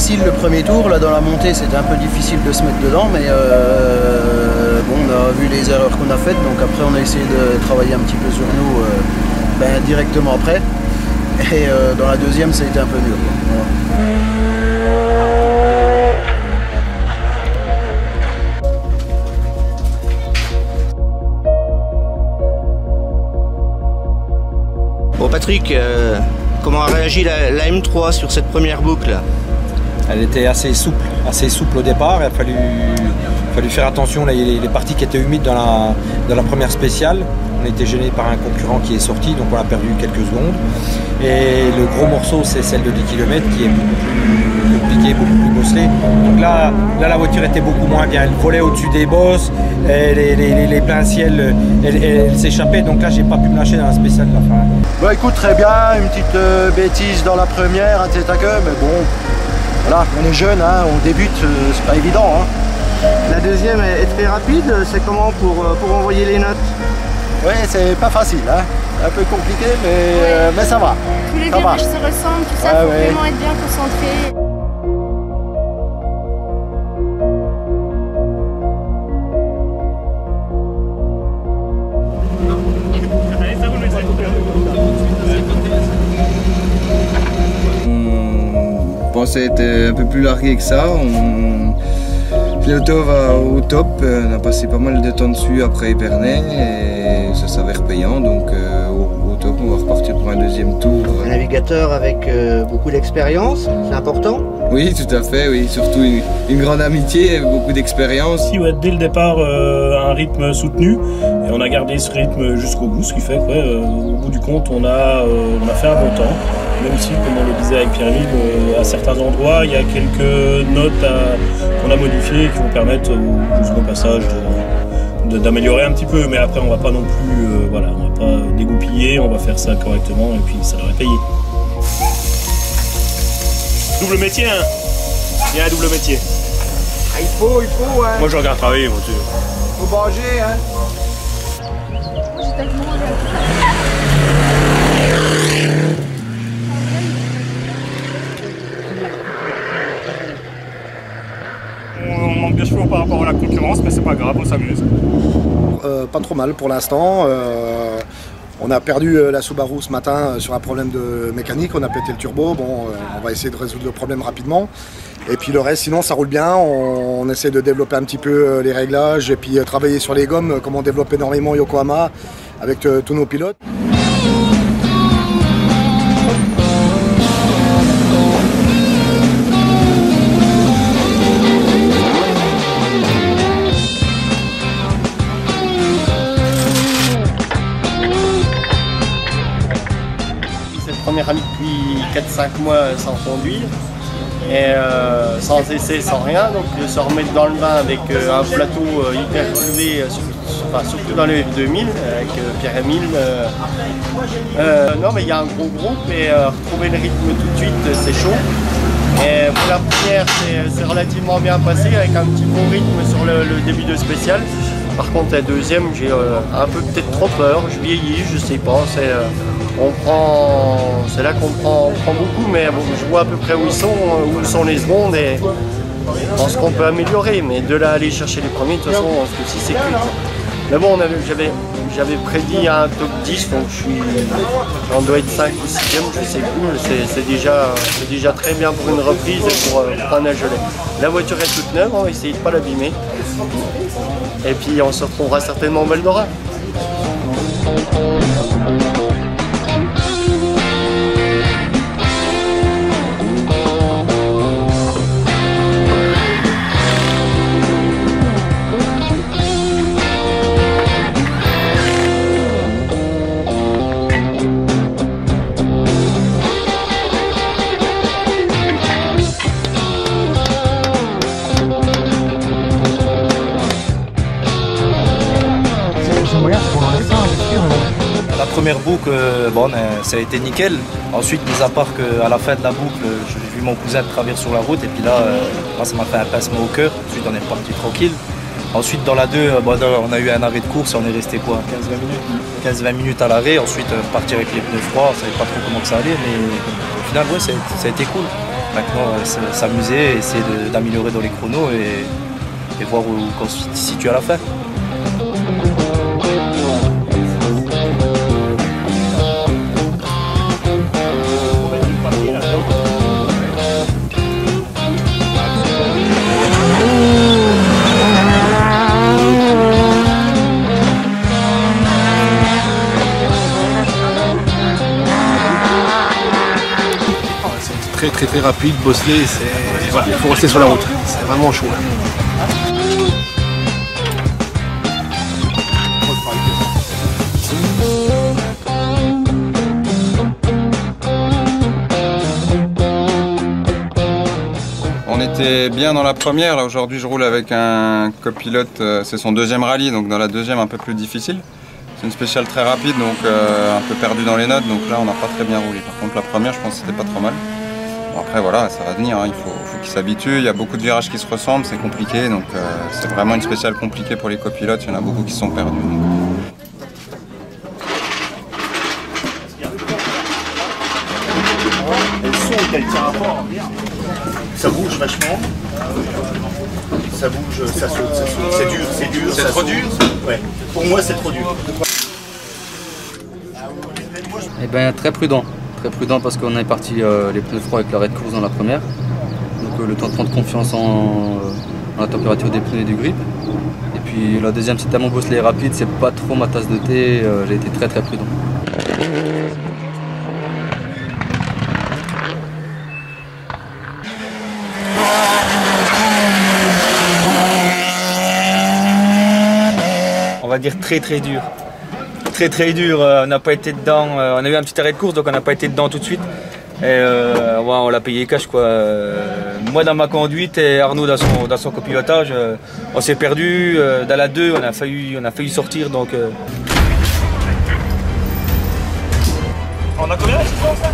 difficile le premier tour. Là, dans la montée, c'était un peu difficile de se mettre dedans, mais bon, on a vu les erreurs qu'on a faites, donc après, on a essayé de travailler un petit peu sur nous directement après. Et dans la deuxième, ça a été un peu dur. Voilà. Bon Patrick, comment a réagi la M3 sur cette première boucle? Elle était assez souple au départ. Il a fallu faire attention. Là, il y a les parties qui étaient humides dans la première spéciale. On a été gêné par un concurrent qui est sorti, donc on a perdu quelques secondes. Et le gros morceau, c'est celle de 10 km qui est beaucoup plus compliquée, beaucoup plus bosselée. Donc là, la voiture était beaucoup moins bien. Elle volait au-dessus des bosses, les pleins ciel, elle s'échappait. Donc là, j'ai pas pu me lâcher dans la spéciale de la fin. Bon, écoute, très bien. Une petite bêtise dans la première, un tête à queue, mais bon, voilà, on est jeune, hein, on débute, c'est pas évident. Hein. La deuxième est très rapide. C'est comment pour envoyer les notes? Oui, c'est pas facile, hein. Un peu compliqué, mais ça va. Tous les virages se ressemblent, tout ça, faut vraiment être bien concentré. On pensait être un peu plus largué que ça. L'auto va au top, on a passé pas mal de temps dessus après Épernay et ça s'avère payant, donc au top on va repartir pour un deuxième tour. Un navigateur avec beaucoup d'expérience, c'est important? Oui, tout à fait, oui, surtout une grande amitié, beaucoup d'expérience. Si, ouais, dès le départ, un rythme soutenu et on a gardé ce rythme jusqu'au bout, ce qui fait qu'au bout du compte on a fait un bon temps. Même si, comme on le disait avec Pierre-Yves, à certains endroits, il y a quelques notes qu'on a modifiées qui vont permettre au second passage d'améliorer un petit peu. Mais après, on va pas non plus, voilà, on va pas dégoupiller, on va faire ça correctement et puis ça devrait payer. Double métier, hein. Il y a un double métier. Ah, il faut, hein. Moi, je regarde travailler, mon Dieu. Il faut manger, hein. On manque de chevaux par rapport à la concurrence, mais c'est pas grave, on s'amuse. Pas trop mal pour l'instant. On a perdu la Subaru ce matin sur un problème de mécanique, on a pété le turbo. Bon, on va essayer de résoudre le problème rapidement. Et puis le reste, sinon ça roule bien. On essaie de développer un petit peu les réglages et puis travailler sur les gommes, comme on développe énormément Yokohama avec tous nos pilotes. Première année depuis 4-5 mois sans conduire et sans essai, sans rien, donc de se remettre dans le bain avec un plateau hyper relevé, surtout dans le F2000 avec Pierre-Emile. Non mais il y a un gros groupe et retrouver le rythme tout de suite c'est chaud. Et pour la première c'est relativement bien passé avec un petit bon rythme sur le début de spécial. Par contre la deuxième j'ai un peu peut-être trop peur, je vieillis, je sais pas, c'est là qu'on prend beaucoup, mais bon, je vois à peu près où sont les secondes et je pense qu'on peut améliorer, mais de là aller chercher les premiers, de toute façon, si c'est cuit. Mais bon, j'avais prédit un top 10, donc on doit être 5 ou 6e, je sais plus, c'est déjà très bien pour une reprise et pour prendre un gelé. La voiture est toute neuve, on va essayer de ne pas l'abîmer. Et puis on se retrouvera certainement au Val-d'Ora. La première boucle, bon, ça a été nickel. Ensuite, mis à part qu'à la fin de la boucle, j'ai vu mon cousin traverser sur la route et puis là, moi, ça m'a fait un pincement au cœur. Ensuite, on est reparti tranquille. Ensuite, dans la 2, bon, on a eu un arrêt de course et on est resté quoi, 15-20 minutes à l'arrêt. Ensuite, partir avec les pneus froids, on ne savait pas trop comment que ça allait, mais au final, ouais, ça a été cool. Maintenant, s'amuser, essayer d'améliorer dans les chronos et voir où on se situe à la fin. Très rapide, bosselé, voilà, il faut rester sur la route, c'est vraiment chaud. On était bien dans la première, là aujourd'hui je roule avec un copilote, c'est son deuxième rallye, donc dans la deuxième un peu plus difficile. C'est une spéciale très rapide, donc un peu perdu dans les notes, donc là on n'a pas très bien roulé. Par contre la première je pense que c'était pas trop mal. Bon, après voilà, ça va venir, hein. Il faut qu'ils s'habituent, il y a beaucoup de virages qui se ressemblent, c'est compliqué, donc c'est vraiment une spéciale compliquée pour les copilotes, il y en a beaucoup qui sont perdus. Ça bouge vachement. Ça bouge, ça saute. C'est dur, c'est dur. C'est trop dur? Ouais. Pour moi, c'est trop dur. Eh bien, très prudent parce qu'on est parti les pneus froids avec l'arrêt de course dans la première. Donc le temps de prendre confiance en la température des pneus et du grip. Et puis la deuxième, c'est tellement bosselé rapide, c'est pas trop ma tasse de thé, j'ai été très prudent. On va dire très dur. Très dur, on n'a pas été dedans, on a eu un petit arrêt de course donc on n'a pas été dedans tout de suite. Et ouais, on l'a payé cash quoi. Moi dans ma conduite et Arnaud dans son copilotage, on s'est perdu. Dans la 2 on a failli sortir donc. On a combien d'assistants ça?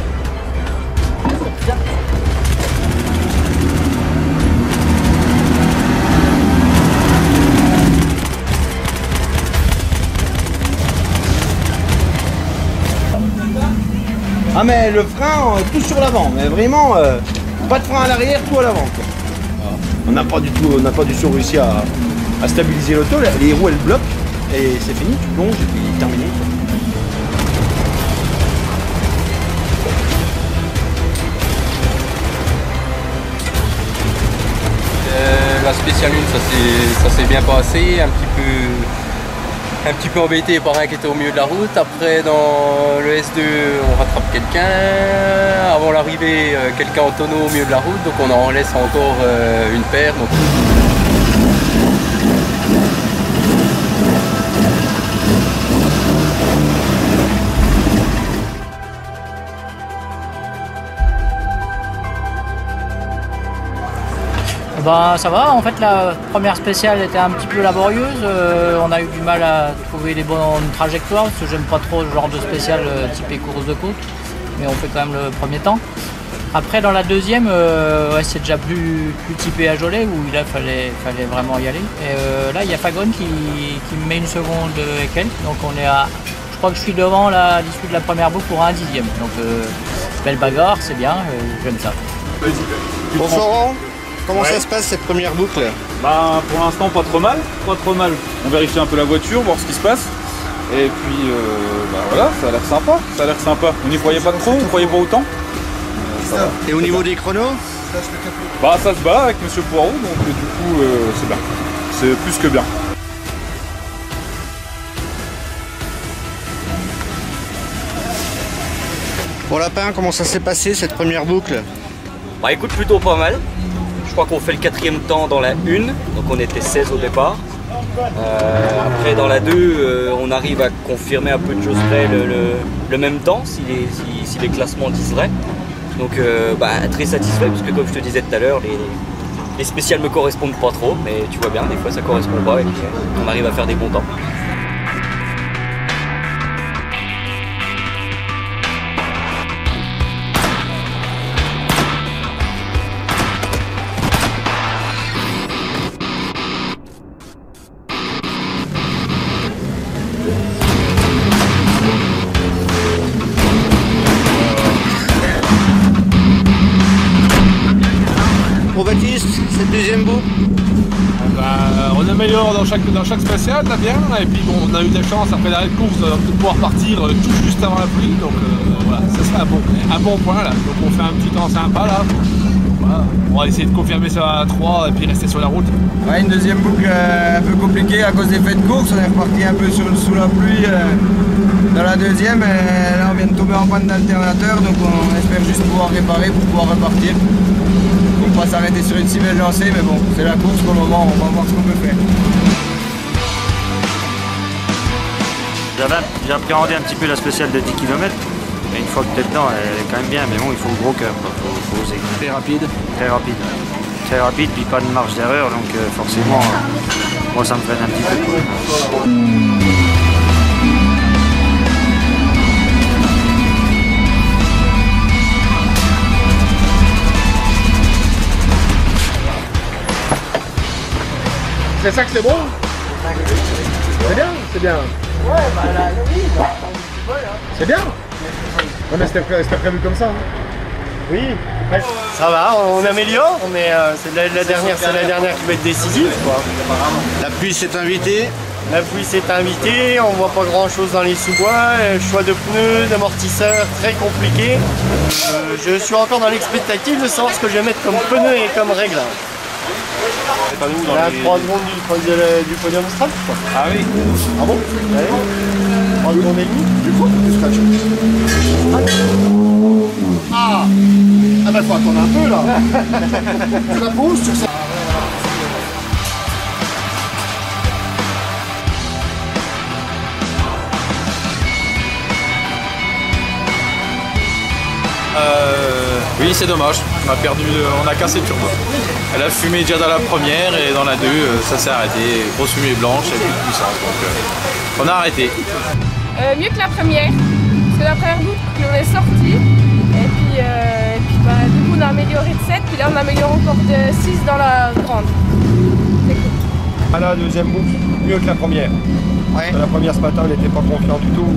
Ah mais le frein, tout sur l'avant, mais vraiment pas de frein à l'arrière, tout à l'avant. On n'a pas du tout réussi à stabiliser l'auto, les roues elles bloquent et c'est fini, tu plonges et puis terminé. La spéciale 1, ça s'est bien passé, un petit peu embêté par un qui était au milieu de la route. Après dans le S2 on rattrape quelqu'un. Avant l'arrivée quelqu'un en tonneau au milieu de la route, donc on en laisse encore une paire. Donc... Ben, ça va, en fait la première spéciale était un petit peu laborieuse, on a eu du mal à trouver les bonnes trajectoires parce que j'aime pas trop ce genre de spéciale typé course de côte, mais on fait quand même le premier temps. Après dans la deuxième, ouais, c'est déjà plus typé à Cholet où il fallait vraiment y aller. Et là il y a Fagon qui me met une seconde et quelques, donc on est à, je crois que je suis devant là, à l'issue de la première boucle pour un 10e. Donc belle bagarre, c'est bien, j'aime ça. Bon Florent, comment ça se passe cette première boucle? Bah pour l'instant pas trop mal, On vérifie un peu la voiture, voir ce qui se passe. Et puis bah voilà, ça a l'air sympa. On n'y croyait pas trop, on n'y croyait pas autant. Et au niveau des chronos? Bah ça se bat avec Monsieur Poirot, donc du coup c'est bien. C'est plus que bien. Bon Lapin, comment ça s'est passé cette première boucle? Bah écoute, plutôt pas mal. Je crois qu'on fait le 4e temps dans la 1, donc on était 16 au départ. Après dans la 2, on arrive à confirmer un peu de choses près le même temps, si les classements disent vrai. Donc bah, très satisfait, parce que comme je te disais tout à l'heure, les spéciales me correspondent pas trop, mais tu vois bien, des fois ça correspond pas et puis on arrive à faire des bons temps. On améliore dans chaque spécial, là bien, et puis bon, on a eu de la chance après l'arrêt de course de pouvoir partir tout juste avant la pluie, donc voilà, ça c'est un bon point là. Donc on fait un petit temps sympa là. Voilà. On va essayer de confirmer ça à 3 et puis rester sur la route. Ouais, une deuxième boucle un peu compliquée à cause des faits de course, on est reparti un peu sous la pluie dans la deuxième, et là on vient de tomber en panne d'alternateur, donc on espère juste pouvoir réparer pour pouvoir repartir. On va pas s'arrêter sur une si belle lancée, mais bon, c'est la course pour le moment, on va voir ce qu'on peut faire. J'ai appréhendé un petit peu la spéciale de 10 km, mais une fois que t'es dedans, elle est quand même bien, mais bon, il faut le gros cœur, faut oser. Très rapide. Très rapide. Très rapide, puis pas de marge d'erreur, donc forcément, moi ça me freine un petit peu. C'est ça que c'est bon? C'est bien, c'est bien. Ouais, bah là, oui, c'est bien. Non mais c'était prévu comme ça. Hein. Oui, ça va, on améliore, mais c'est la dernière qui va être décisive, quoi. La pluie s'est invitée. La pluie s'est invitée, on voit pas grand chose dans les sous-bois, choix de pneus, d'amortisseurs, très compliqué. Je suis encore dans l'expectative de savoir ce que je vais mettre comme pneu et comme réglage. On est à 3 secondes du podium strat, quoi. Ah oui. Ah bon? Allez. 3 secondes et demie. Du coup, du scratch. Ah bah faut attendre un peu là. Tu la poses sur ça. Oui, c'est dommage. On a cassé le turbo. Elle a fumé déjà dans la première et dans la 2, ça s'est arrêté. Grosse fumée blanche et plus de puissance. Donc on a arrêté. Mieux que la première. Parce que la première boucle, on est sorti. Et puis bah, du coup, on a amélioré de 7. Puis là, on améliore encore de 6 dans la grande. C'est cool. À la deuxième boucle, mieux que la première. Ouais. La première ce matin, on n'était pas confiant du tout.